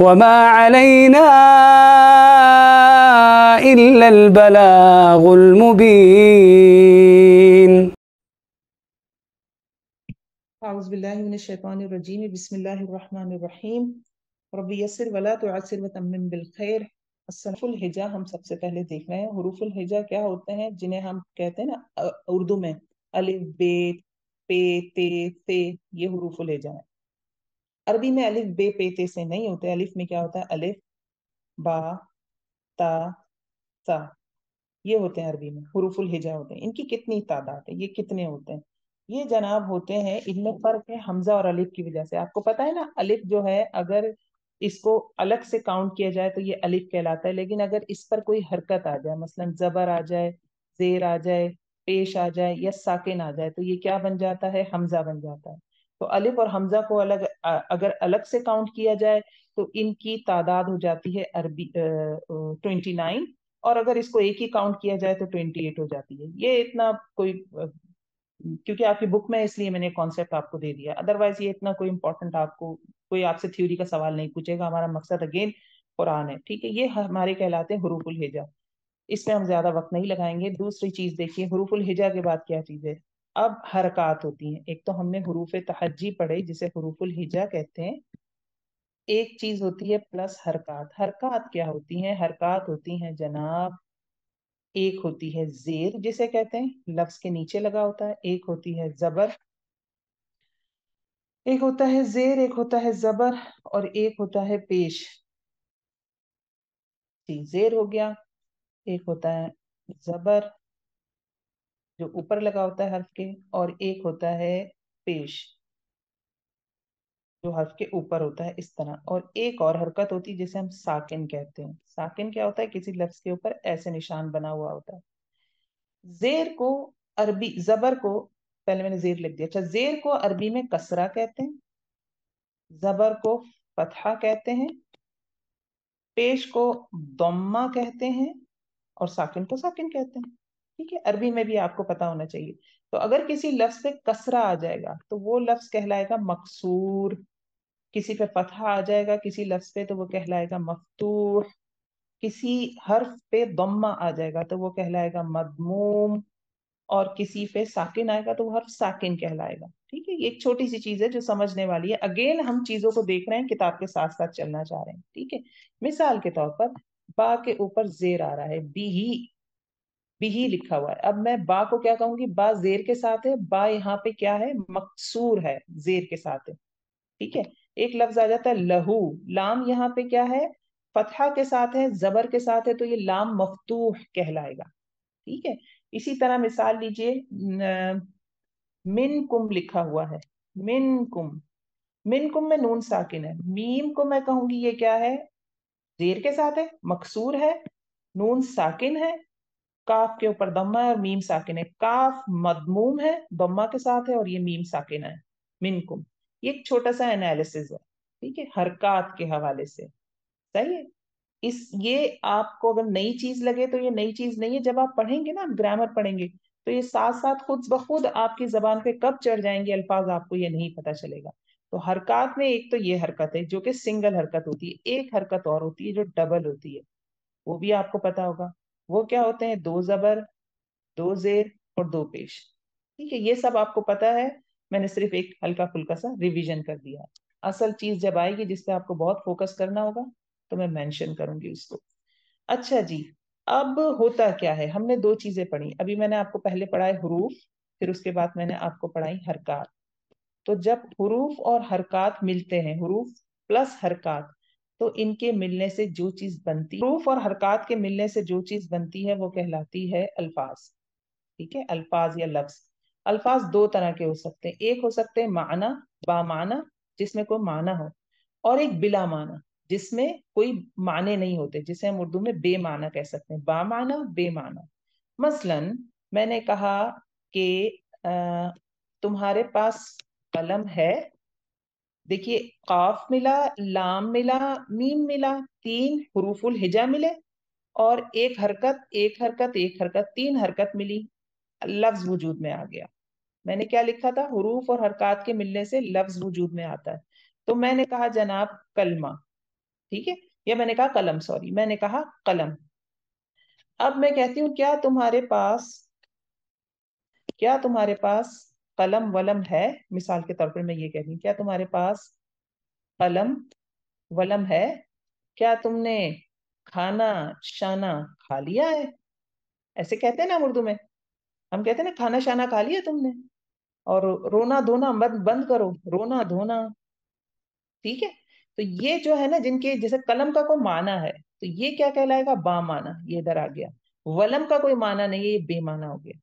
وما علينا إلا البلاغ المبين. اعوذ باللہ من الشیطان الرجیم بسم اللہ الرحمن الرحیم رب یسر ولا تعسر وتمم بالخیر. حروف الہجا ہم سب سے پہلے دیکھ رہے ہیں. حروف الہجا کیا ہوتے ہیں جنہیں ہم کہتے ہیں نا اردو میں الف بے پے تے تے، یہ حروف الہجا ہے. عربی میں الف بے پے تے سے نہیں ہوتے. الف میں کیا ہوتا ہے؟ الف با تا سا، یہ ہوتے ہیں عربی میں حروف الہجا ہوتے ہیں. ان کی کتنی تعداد ہے؟ یہ کتنے ہوتے ہیں؟ یہ جناب ہوتے ہیں، ان میں فرق ہے حمزہ اور الف کی وجہ سے. آپ کو پتا ہے نا الف جو ہے اگر اس کو الگ سے کاؤنٹ کیا جائے تو یہ الف کہلاتا ہے، لیکن اگر اس پر کوئی حرکت آ جائے، مثلا زبر آ جائے، زیر آ جائے، پیش آ جائے یا ساکن آ جائے تو یہ کیا بن جاتا ہے؟ حمزہ بن جاتا ہے. تو الف اور حمزہ کو اگر الگ سے کاؤنٹ کیا جائے تو ان کی تعداد ہو جاتی ہے عربی 29، اور اگر اس کو ایک ہی کاؤنٹ کیا جائے تو 28 ہو جاتی ہے. یہ اتنا کوئی کیونکہ آپ کی بک میں اس لیے میں نے کانسیپٹ آپ کو دے دیا، ادروائز یہ اتنا کوئی امپورٹنٹ آپ کو کوئی آپ سے تھیوری کا سوال نہیں پوچھے گا. ہمارا مقصد اگین قرآن ہے، ٹھیک ہے. یہ ہمارے کہلاتے ہیں حروف الہجا، اس میں ہم زیادہ وقت نہیں لگائیں گے. دوسری چیز دیکھیے حروف الہجا کے بعد کیا چیز ہے. اب حرکات ہوتی ہیں. ایک تو ہم نے حروف تہجی پڑھے جسے حروف الہجا کہتے ہیں. ایک چیز ہوتی ہے پلس حرکات. حرکات کیا ہوتی ہیں؟ حرکات ہوتی ہیں جناب، ایک ہوتی ہے زیر جسے کہتے ہیں لفظ کے نیچے لگا ہوتا ہے، ایک ہوتی ہے زبر، ایک ہوتا ہے زیر، ایک ہوتا ہے زبر، اور ایک ہوتا ہے پیش. زیر ہو گیا، ایک ہوتا ہے زبر جو اوپر لگا ہوتا ہے حرف کے، اور ایک ہوتا ہے پیش جو حرف کے اوپر ہوتا ہے اس طرح. اور ایک اور حرکت ہوتی ہے جسے ہم ساکن کہتے ہیں. ساکن کیا ہوتا ہے؟ کسی لفظ کے اوپر ایسے نشان بنا ہوا ہوتا ہے. زیر کو عربی، زبر کو پہلے میں نے زیر لکھ دیا، اچھا زیر کو عربی میں کسرہ کہتے ہیں، زبر کو فتحہ کہتے ہیں، پیش کو ضمہ کہتے ہیں، اور ساکن کو ساکن کہتے ہیں. ٹھیک ہے، عربی میں بھی آپ کو پتا ہونا چاہیے. تو اگر کسی لفظ پہ کسرہ آ جائے گا تو وہ لفظ کہلائے گا مکسور، کسی پہ فتحہ آ جائے گا کسی لفظ پہ تو وہ کہلائے گا مفتوح، کسی حرف پہ ضمہ آ جائے گا تو وہ کہلائے گا مضموم، اور کسی پہ ساکن آئے گا تو وہ حرف ساکن کہلائے گا. ٹھیک ہے، یہ ایک چھوٹی سی چیز ہے جو سمجھنے والی ہے. اگین ہم چیزوں کو دیکھ رہے ہیں، کتاب کے ساتھ ساتھ چلنا چاہ رہے ہیں. ٹھیک ہے، مثال کے طور پر با کے اوپر زیر آ رہا ہے، بھی لکھا ہوا ہے. اب میں با کو کیا کہوں گی؟ با زیر کے ساتھ ہے، با یہاں پہ کیا ہے؟ مکسور ہے، زیر کے ساتھ ہے. ٹھیک ہے، ایک لفظ آ جاتا ہے لہو، لام یہاں پہ کیا ہے؟ فتحہ کے ساتھ ہے، زبر کے ساتھ ہے، تو یہ لام مفتوح کہلائے گا. ٹھیک ہے، اسی طرح مثال لیجئے من کم لکھا ہوا ہے، من کم میں نون ساکن ہے. میم کو میں کہوں گی یہ کیا ہے؟ زیر کے ساتھ ہے، مکسور ہے، نون ساکن ہے، کاف کے اوپر ضمہ ہے اور میم ساکن ہے. کاف مضموم ہے، ضمہ کے ساتھ ہے، اور یہ میم ساکن ہے. منکم، یہ ایک چھوٹا سا انالیسز ہے. ٹھیک ہے، حرکات کے حوالے سے. صحیح ہے، یہ آپ کو اگر نئی چیز لگے تو یہ نئی چیز نہیں ہے. جب آپ پڑھیں گے نا، گرامر پڑھیں گے تو یہ ساتھ ساتھ خود بخود آپ کی زبان پہ کب چڑھ جائیں گے الفاظ آپ کو یہ نہیں پتا چلے گا. تو حرکات میں ایک تو یہ حرکت ہے جو کہ سنگل حرکت ہوتی ہے. ایک حرکت اور ہوتی ہے جو ڈبل ہوتی ہے، وہ بھی آپ کو پتا ہوگا. وہ کیا ہوتے ہیں؟ 2 زبر، 2 زیر اور 2 پیش. ٹھیک ہے، یہ سب آپ کو پتا ہے. میں نے صرف ایک ہلکا پھلکا سا ریویژن کر دیا. اصل چیز جب آئے گی جس پہ آپ کو بہت فوکس کرنا ہوگا تو میں مینشن کروں گی اس کو. اچھا جی، اب ہوتا کیا ہے؟ ہم نے 2 چیزیں پڑھی. ابھی میں نے آپ کو پہلے پڑھائے حروف، پھر اس کے بعد میں نے آپ کو پڑھائی حرکات. تو جب حروف اور حرکات ملتے ہیں، حروف پلس حرکات، تو ان کے ملنے سے جو چیز بنتی، حروف اور حرکات کے ملنے سے جو چیز بنتی ہے وہ کہلاتی ہے الفاظ. ٹھیک ہے، الفاظ یا لفظ. الفاظ 2 طرح کے ہو سکتے ہیں. ایک ہو سکتے ہیں معنی، با معنی، جس میں کوئی معنی ہو، اور ایک بلا معنی جس میں کوئی معنی نہیں ہوتے، جسے ہم اردو میں بے معنی کہہ سکتے ہیں. با معنی، بے معنی. مثلا میں نے کہا کہ تمہارے پاس قلم ہے. دیکھیے، قاف ملا، لام ملا، میم ملا، 3 حروف الہجا ملے، اور ایک حرکت 3 حرکت ملی، لفظ وجود میں آ گیا. میں نے کیا لکھا تھا؟ حروف اور حرکات کے ملنے سے لفظ وجود میں آتا ہے. تو میں نے کہا جناب کلمہ. ٹھیک ہے, یا میں نے کہا قلم, سوری میں نے کہا قلم. اب میں کہتی ہوں کیا تمہارے پاس قلم ولم ہے. مثال کے طور پر میں یہ کہہ رہی ہوں, کیا تمہارے پاس قلم ولم ہے, کیا تم نے کھانا شانا کھا لیا ہے. ایسے کہتے ہیں نا اردو میں, ہم کہتے ہیں نا کھانا شانا کھا لیا تم نے, اور رونا دھونا بند بند کرو, رونا دھونا. ٹھیک ہے, تو یہ جو ہے نا جن کے جیسے قلم کا کوئی معنی ہے تو یہ کیا کہلائے گا, با معنی, یہ ادھر آ گیا. ولم کا کوئی معنی نہیں ہے, یہ بے معنی ہو گیا.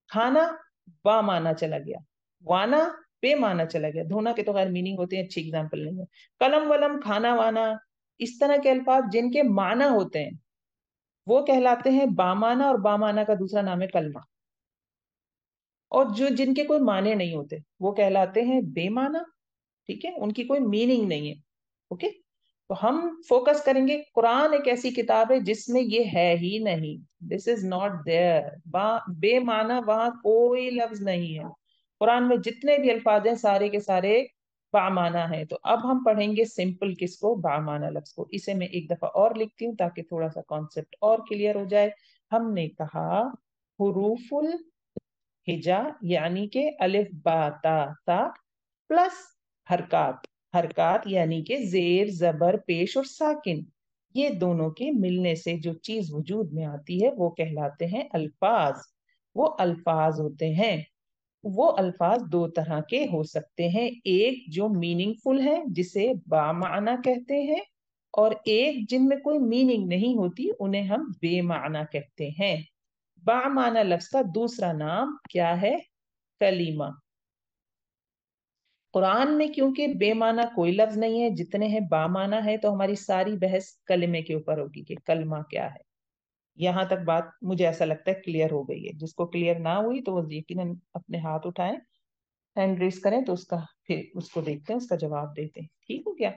کھانا با معنی چلا گیا, وانا بے معنی چلا گیا. دھونا کے تو غیر میننگ ہوتے ہیں, اچھی اگزامپل نہیں ہے. قلم ولم کھانا وانا اس طرح کے الفاظ جن کے معنی ہوتے ہیں وہ کہلاتے ہیں بامانہ, اور بامانہ کا دوسرا نام ہے کلمہ. اور جو جن کے کوئی معنی نہیں ہوتے وہ کہلاتے ہیں بے معنی. ٹھیک ہے, ان کی کوئی میننگ نہیں ہے. اوکے, تو ہم فوکس کریں گے, قرآن ایک ایسی کتاب ہے جس میں یہ ہے ہی نہیں. دس از ناٹ دیئر. بے معنی وہاں کوئی لفظ نہیں ہے. قرآن میں جتنے بھی الفاظ ہیں سارے کے سارے بامعنی ہے. تو اب ہم پڑھیں گے سمپل کس کو, بامعنی لفظ کو. اسے میں ایک دفعہ اور لکھتی ہوں تاکہ تھوڑا سا کانسیپٹ اور کلیئر ہو جائے. ہم نے کہا حروف الہجا یعنی کہ الف با تا تا پلس حرکات. حرکات یعنی کہ زیر زبر پیش اور ساکن, یہ دونوں کے ملنے سے جو چیز وجود میں آتی ہے وہ کہلاتے ہیں الفاظ. وہ الفاظ ہوتے ہیں. وہ الفاظ دو طرح کے ہو سکتے ہیں, ایک جو میننگ فل ہے جسے بامعنی کہتے ہیں, اور ایک جن میں کوئی میننگ نہیں ہوتی انہیں ہم بے معنی کہتے ہیں. بامعنی لفظ کا دوسرا نام کیا ہے, کلیمہ. قرآن میں کیونکہ بے معنی کوئی لفظ نہیں ہے, جتنے ہیں بامعنی ہے, تو ہماری ساری بحث کلمے کے اوپر ہوگی کہ کلمہ کیا ہے. یہاں تک بات مجھے ایسا لگتا ہے کلیئر ہو گئی ہے. جس کو کلیئر نہ ہوئی تو وہ یقیناً اپنے ہاتھ اٹھائیں, ہینڈ ریز کریں, تو اس کا پھر اس کو دیکھتے ہیں, اس کا جواب دیتے ہیں. ٹھیک ہو گیا,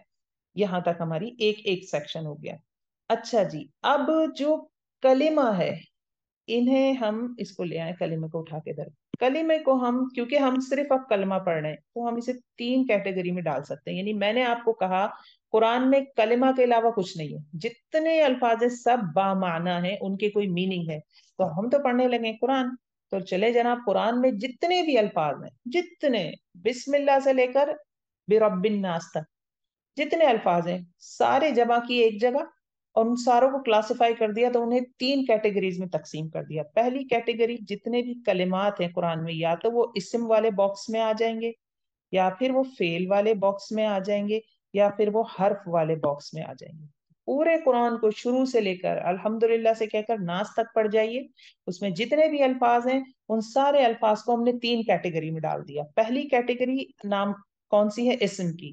یہاں تک ہماری ایک ایک سیکشن ہو گیا. اچھا جی, اب جو کلمہ ہے انہیں ہم اس کو لے آئیں, کلمے کو اٹھا کے در. کلمے کو ہم کیونکہ ہم صرف اب کلمہ پڑھ رہے ہیں تو ہم اسے تین کیٹیگری میں ڈال سکتے ہیں. یعنی میں نے آپ کو کہا قرآن میں کلمہ کے علاوہ کچھ نہیں ہے, جتنے الفاظ ہیں سب بامعنی ہیں, ان کے کوئی میننگ ہے. تو ہم تو پڑھنے لگے قرآن, تو چلے جناب قرآن میں جتنے بھی الفاظ ہیں, جتنے بسم اللہ سے لے کر برب الناس تک جتنے الفاظ ہیں سارے جمع کیے ایک جگہ, اور ان ساروں کو کلاسیفائی کر دیا, تو انہیں تین کیٹیگریز میں تقسیم کر دیا. پہلی کیٹیگری, جتنے بھی کلمات ہیں قرآن میں یا تو وہ اسم والے باکس میں آ جائیں گے, یا پھر وہ فعل والے باکس میں آ جائیں گے, یا پھر وہ حرف والے باکس میں آ جائیں گے. پورے قرآن کو شروع سے لے کر الحمدللہ سے کہہ کر ناس تک پڑھ جائیے, اس میں جتنے بھی الفاظ ہیں ان سارے الفاظ کو ہم نے تین کیٹیگری میں ڈال دیا. پہلی کیٹیگری نام کون سی ہے, اسم کی.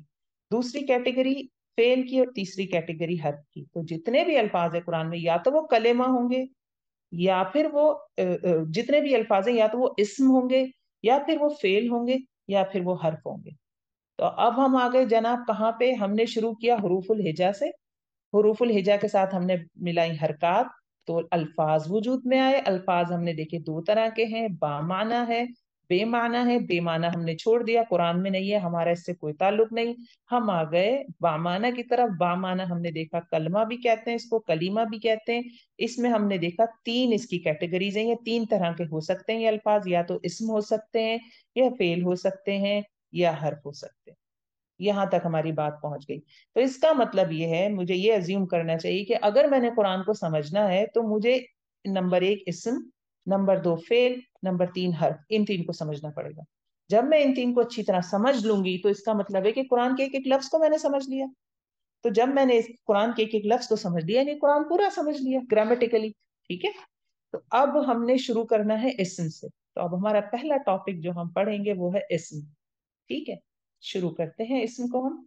دوسری کیٹیگری فعل کی, اور تیسری کیٹیگری حرف کی. تو جتنے بھی الفاظ ہیں قرآن میں یا تو وہ کلمہ ہوں گے, یا پھر وہ جتنے بھی الفاظ ہیں یا تو وہ اسم ہوں گے, یا پھر وہ فعل ہوں گے, یا پھر وہ حرف ہوں گے. تو اب ہم آگے جناب کہاں پہ, ہم نے شروع کیا حروف الہجا سے. حروف الہجا کے ساتھ ہم نے ملائی حرکات, تو الفاظ وجود میں آئے. الفاظ ہم نے دیکھے دو طرح کے ہیں, بامعنی ہے, بے معنی ہے. بے معنی ہم نے چھوڑ دیا, قرآن میں نہیں ہے, ہمارا اس سے کوئی تعلق نہیں. ہم آ گئے بامعنی کی طرف. بامعنی ہم نے دیکھا کلمہ بھی کہتے ہیں اس کو, کلیمہ بھی کہتے ہیں. اس میں ہم نے دیکھا تین اس کی کیٹیگریز ہیں, یہ تین طرح کے ہو سکتے ہیں یہ الفاظ, یا تو اسم ہو سکتے ہیں, یا فعل ہو سکتے ہیں, یا حرف ہو سکتے ہیں. یہاں تک ہماری بات پہنچ گئی. تو اس کا مطلب یہ ہے, مجھے یہ ازیوم کرنا چاہیے کہ اگر میں نے قرآن کو سمجھنا ہے تو مجھے نمبر ایک اسم, نمبر دو فعل, نمبر تین حرف, ان تین کو سمجھنا پڑے گا. جب میں ان تین کو اچھی طرح سمجھ لوں گی تو اس کا مطلب ہے کہ قرآن کے ایک ایک لفظ کو میں نے سمجھ لیا. تو جب میں نے اس قرآن کے ایک ایک لفظ کو سمجھ لیا, یعنی قرآن پورا سمجھ لیا گرامیٹیکلی. ٹھیک ہے, تو اب ہم نے شروع کرنا ہے اسم سے. تو اب ہمارا پہلا ٹاپک جو ہم پڑھیں گے وہ ہے اسم. ٹھیک ہے, شروع کرتے ہیں اسم کو ہم.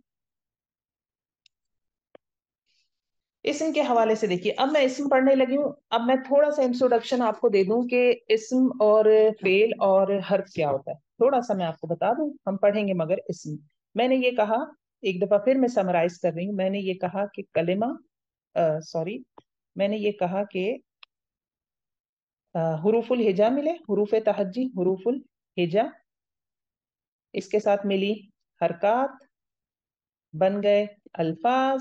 اسم کے حوالے سے دیکھیے, اب میں اسم پڑھنے لگی ہوں. اب میں تھوڑا سا انٹروڈکشن آپ کو دے دوں کہ اسم اور فعل اور حرف کیا ہوتا ہے. تھوڑا سا میں آپ کو بتا دوں, ہم پڑھیں گے مگر اسم. میں نے یہ کہا, ایک دفعہ پھر میں سمرائز کر رہی ہوں, میں نے یہ کہا کہ کلمہ میں نے یہ کہا کہ حروف الہجا ملے, حروف تہجی, حروف الہجا, اس کے ساتھ ملی حرکات, بن گئے الفاظ,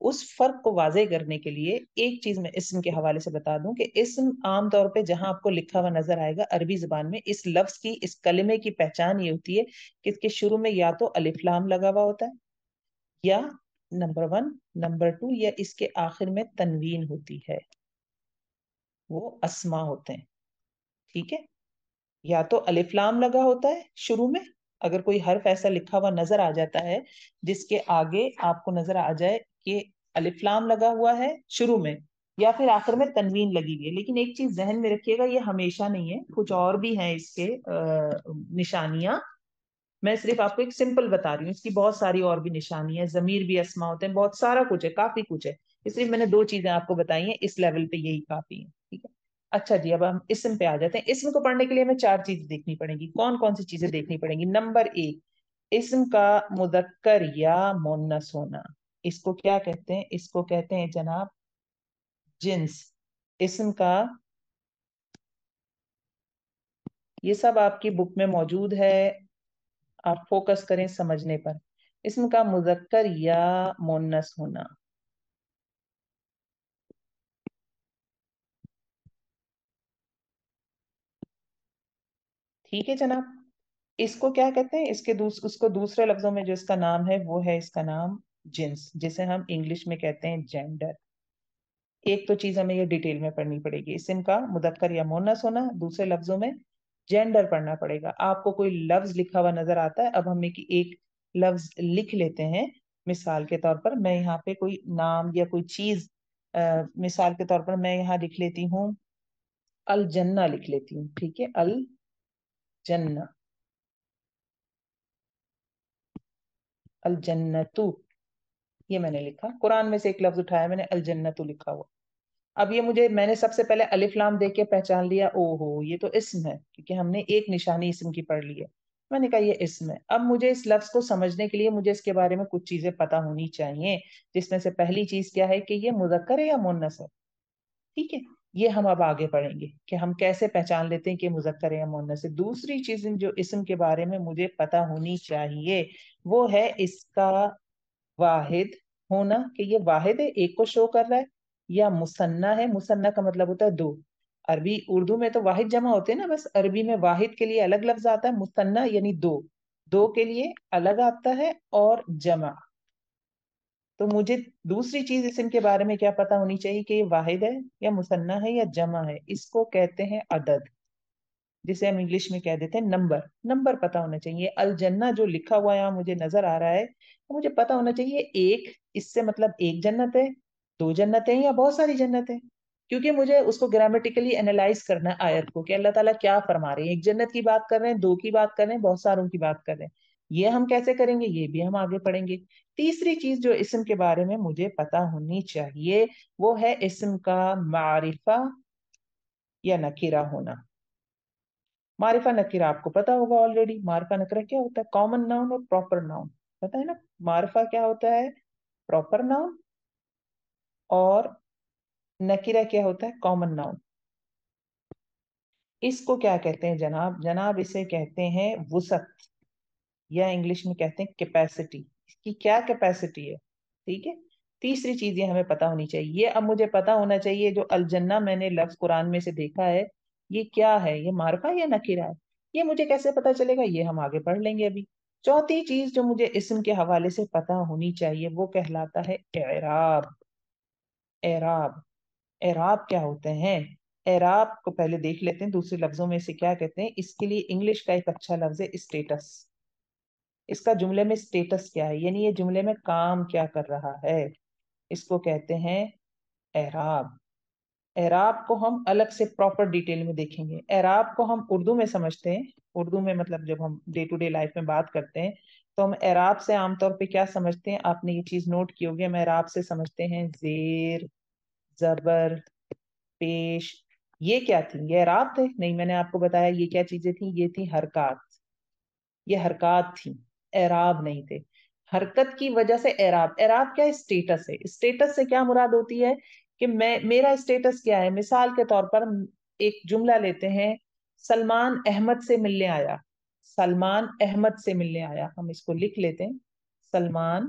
اس فرق کو واضح کرنے کے لیے ایک چیز میں اسم کے حوالے سے بتا دوں کہ اسم عام طور پہ جہاں آپ کو لکھا ہوا نظر آئے گا عربی زبان میں، اس لفظ کی، اس کلمے کی پہچان یہ ہوتی ہے کہ اس کے شروع میں یا تو الف لام لگا ہوا ہوتا ہے، یا نمبر 1، نمبر 2، یا اس کے آخر میں تنوین ہوتی ہے، وہ اسما ہوتے ہیں. ٹھیک ہے، یا تو الف لام لگا ہوتا ہے شروع میں، اگر کوئی حرف ایسا لکھا ہوا نظر آ جاتا ہے جس کے آگے آپ کو نظر آ جائے کہ الف لام لگا ہوا ہے شروع میں، یا پھر آخر میں تنوین لگی ہوئی ہے. لیکن ایک چیز ذہن میں رکھیے گا، یہ ہمیشہ نہیں ہے، کچھ اور بھی ہیں اس کے نشانیاں. میں صرف آپ کو ایک سمپل بتا رہی ہوں، اس کی بہت ساری اور بھی نشانی ہے، ضمیر بھی اسما ہوتے ہیں، بہت سارا کچھ ہے، کافی کچھ ہے. اس لیے میں نے 2 چیزیں آپ کو بتائی ہیں، اس لیول پہ یہی کافی ہے. ٹھیک ہے، اچھا جی، اب ہم اسم پہ آ جاتے ہیں. اسم کو پڑھنے کے لیے ہمیں 4 چیزیں دیکھنی پڑیں گی. کون کون سی چیزیں دیکھنی پڑیں گی؟ نمبر 1، اسم کا مذکر یا مونس ہونا. اس کو کیا کہتے ہیں؟ اس کو کہتے ہیں جناب جنس. اسم کا، یہ سب آپ کی بک میں موجود ہے، آپ فوکس کریں سمجھنے پر. اسم کا مذکر یا مونس ہونا. ٹھیک ہے جناب، اس کو کیا کہتے ہیں؟ اس کو دوسرے لفظوں میں جو اس کا نام ہے وہ ہے اس کا نام جنس، جسے ہم انگلش میں کہتے ہیں جینڈر. ایک تو چیز ہمیں یہ ڈیٹیل میں پڑھنی پڑے گی، اسم کا مذکر یا مونس ہونا، دوسرے لفظوں میں جینڈر پڑھنا پڑے گا. آپ کو کوئی لفظ لکھا ہوا نظر آتا ہے، اب ہم ایک لفظ لکھ لیتے ہیں. مثال کے طور پر میں یہاں پہ کوئی نام یا کوئی چیز، مثال کے طور پر میں یہاں لکھ لیتی ہوں الجنہ، لکھ لیتی ہوں. ٹھیک ہے، الجنہ، الجنتو، یہ میں نے لکھا. قرآن میں سے ایک لفظ اٹھایا میں نے، الجنتو لکھا ہوا. اب یہ میں نے سب سے پہلے الف لام دیکھ کے پہچان لیا، او ہو یہ تو اسم ہے، کیونکہ ہم نے ایک نشانی اسم کی پڑھ لی ہے. میں نے کہا یہ اسم ہے. اب مجھے اس لفظ کو سمجھنے کے لیے مجھے اس کے بارے میں کچھ چیزیں پتا ہونی چاہیے، جس میں سے پہلی چیز کیا ہے کہ یہ مذکر ہے یا مونس ہے. ٹھیک ہے، یہ ہم اب آگے پڑھیں گے کہ ہم کیسے پہچان لیتے ہیں کہ مذکر ہے یا مونس ہے. دوسری چیز جو اسم کے بارے میں مجھے پتا ہونی چاہیے وہ ہے اس کا واحد ہونا، کہ یہ واحد ہے، ایک کو شو کر رہا ہے، یا مثنیٰ ہے. مثنیٰ کا مطلب ہوتا ہے 2. عربی اردو میں تو واحد جمع ہوتے ہیں نا، بس عربی میں واحد کے لیے الگ لفظ آتا ہے، مثنیٰ یعنی 2. 2 کے لیے الگ آتا ہے، اور جمع. تو مجھے دوسری چیز اسم کے بارے میں کیا پتا ہونی چاہیے کہ یہ واحد ہے یا مثنیٰ ہے یا جمع ہے. اس کو کہتے ہیں عدد، جسے ہم انگلش میں کہہ دیتے ہیں نمبر. نمبر پتا ہونا چاہیے. الجنہ جو لکھا ہوا یہاں مجھے نظر آ رہا ہے، تو مجھے پتا ہونا چاہیے ایک، اس سے مطلب ایک جنت ہے، 2 جنتیں یا بہت ساری جنتیں. کیونکہ مجھے اس کو گرامیٹیکلی اینالائز کرنا ہے آیت کو، کہ اللہ تعالیٰ کیا فرما رہے ہیں. ایک جنت کی بات کر رہے ہیں، 2 کی بات کر رہے ہیں، بہت ساروں کی بات کر رہے ہیں. یہ ہم کیسے کریں گے، یہ بھی ہم آگے پڑھیں گے. تیسری چیز جو اسم کے بارے میں مجھے پتا ہونی چاہیے وہ ہے اسم کا معرفہ یا نکرہ ہونا. معرفہ نکرہ آپ کو پتا ہوگا آلریڈی. معرفہ نکرہ کیا ہوتا ہے؟ کامن ناؤن اور پراپر ناؤن. پتا ہے نا معرفہ کیا ہوتا ہے؟ Proper noun. اور نکرہ کیا ہوتا ہے؟ Common noun. اس کو کیا کہتے ہیں جناب؟ جناب اسے کہتے ہیں وسعت، یا انگلش میں کہتے ہیں کیپیسٹی. اس کی کیا کیپیسٹی ہے؟ ٹھیک ہے، تیسری چیز یہ ہمیں پتا ہونی چاہیے. یہ اب مجھے پتا ہونا چاہیے جو الجنہ میں نے لفظ قرآن میں سے دیکھا ہے، یہ کیا ہے؟ یہ معرفہ یا نکرہ ہے؟ یہ مجھے کیسے پتا چلے گا؟ یہ ہم آگے پڑھ لیں گے ابھی. چوتھی چیز جو مجھے اسم کے حوالے سے پتا ہونی چاہیے وہ کہلاتا ہے اعراب. اعراب، اعراب کیا ہوتے ہیں؟ اعراب کو پہلے دیکھ لیتے ہیں دوسرے لفظوں میں سے کیا کہتے ہیں. اس کے لیے انگلش کا ایک اچھا لفظ ہے اسٹیٹس. اس کا جملے میں اسٹیٹس کیا ہے، یعنی یہ جملے میں کام کیا کر رہا ہے، اس کو کہتے ہیں اعراب. اعراب کو ہم الگ سے پراپر ڈیٹیل میں دیکھیں گے. اعراب کو ہم اردو میں سمجھتے ہیں، اردو میں مطلب جب ہم ڈے ٹو ڈے لائف میں بات کرتے ہیں تو ہم اعراب سے عام طور پہ کیا سمجھتے ہیں؟ آپ نے یہ چیز نوٹ کی ہوگی، ہم اعراب سے سمجھتے ہیں زیر، زبر، پیش. یہ کیا تھی؟ یہ اعراب تھے؟ نہیں، میں نے آپ کو بتایا یہ کیا چیزیں تھیں، یہ تھی حرکات. یہ حرکات تھی، اعراب نہیں تھے. حرکت کی وجہ سے اعراب. اعراب کیا ہے؟ اسٹیٹس ہے. اسٹیٹس سے کیا مراد ہوتی ہے کہ میرا اسٹیٹس کیا ہے. مثال کے طور پر ایک جملہ لیتے ہیں، سلمان احمد سے ملنے آیا. سلمان احمد سے ملنے آیا، ہم اس کو لکھ لیتے ہیں، سلمان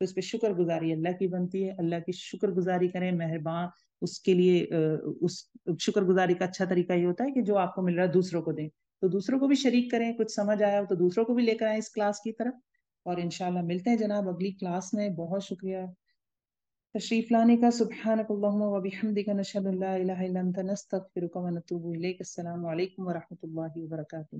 تو اس پہ شکر گزاری اللہ کی بنتی ہے، اللہ کی شکر گزاری کریں، مہربان اس کے لیے اس شکر گزاری کا اچھا طریقہ یہ ہوتا ہے کہ جو آپ کو مل رہا ہے دوسروں کو دیں، تو دوسروں کو بھی شریک کریں، کچھ سمجھ آیا ہو تو دوسروں کو بھی لے کر آئیں اس کلاس کی طرف، اور انشاءاللہ ملتے ہیں جناب اگلی کلاس میں۔ بہت شکریہ تشریف لانے کا۔ سبحانک اللہم و بحمدک، نشہد ان لا الہ الا انت، نستغفرک و نتوب الیک۔ السلام علیکم و رحمۃ اللہ وبرکاتہ۔